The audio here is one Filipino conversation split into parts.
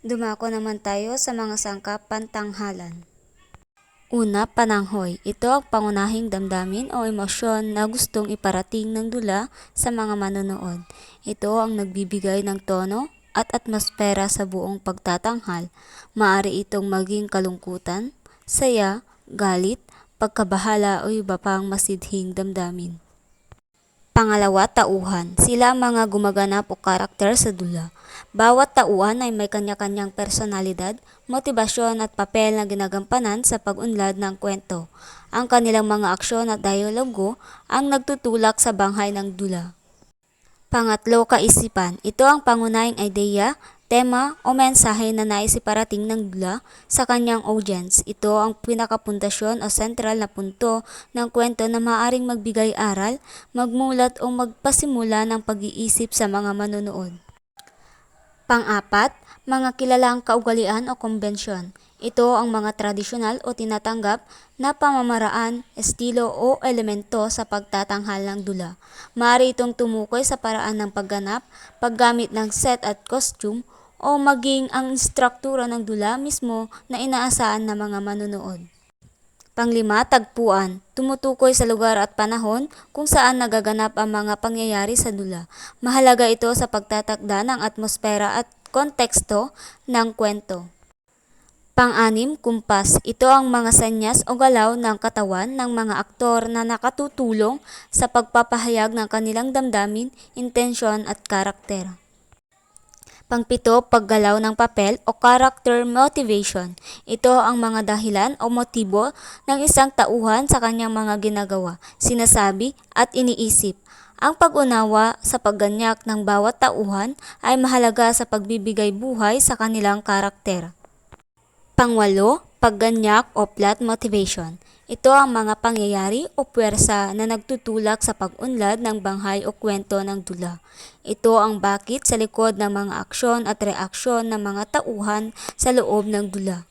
Dumako naman tayo sa mga sangkap pantanghalan. Una, pananghoy. Ito ang pangunahing damdamin o emosyon na gustong iparating ng dula sa mga manonood. Ito ang nagbibigay ng tono at atmosfera sa buong pagtatanghal. Maaari itong maging kalungkutan, saya, galit, pagkabahala o iba pang masidhing damdamin. Pangalawa, tauhan. Sila ang mga gumaganap o karakter sa dula. Bawat tauhan ay may kanya-kanyang personalidad, motibasyon at papel na ginagampanan sa pag-unlad ng kwento. Ang kanilang mga aksyon at dialogo ang nagtutulak sa banghay ng dula. Pangatlo, kaisipan. Ito ang pangunahing ideya, tema o mensahe na nais iparating ng dula sa kanyang audience. Ito ang pinakapundasyon o sentral na punto ng kwento na maaaring magbigay aral, magmulat o magpasimula ng pag-iisip sa mga manonood. Pang-apat, mga kilalang kaugalian o kumbensyon. Ito ang mga tradisyonal o tinatanggap na pamamaraan, estilo o elemento sa pagtatanghal ng dula. Maaari itong tumukoy sa paraan ng pagganap, paggamit ng set at costume, o maging ang struktura ng dula mismo na inaasahan ng mga manonood. Panglima, tagpuan. Tumutukoy sa lugar at panahon kung saan nagaganap ang mga pangyayari sa dula. Mahalaga ito sa pagtatakda ng atmosfera at konteksto ng kwento. Pang-anim, kumpas. Ito ang mga senyas o galaw ng katawan ng mga aktor na nakatutulong sa pagpapahayag ng kanilang damdamin, intensyon at karakter. Pangpito, paggalaw ng papel o character motivation. Ito ang mga dahilan o motibo ng isang tauhan sa kanyang mga ginagawa, sinasabi at iniisip. Ang pag-unawa sa pagganyak ng bawat tauhan ay mahalaga sa pagbibigay buhay sa kanilang karakter. Pangwalo, pagganyak o plot motivation. Ito ang mga pangyayari o puwersa na nagtutulak sa pag-unlad ng banghay o kwento ng dula. Ito ang bakit sa likod ng mga aksyon at reaksyon ng mga tauhan sa loob ng dula.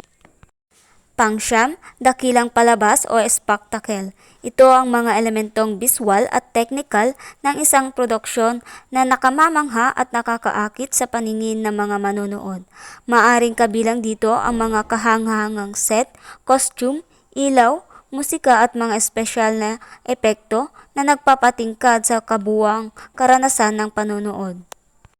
Pangsyam, dakilang palabas o spectacle. Ito ang mga elementong biswal at technical ng isang produksyon na nakamamangha at nakakaakit sa paningin ng mga manonood. Maaring kabilang dito ang mga kahanga-hangang set, costume, ilaw, musika at mga espesyal na epekto na nagpapatingkad sa kabuuang karanasan ng panonood.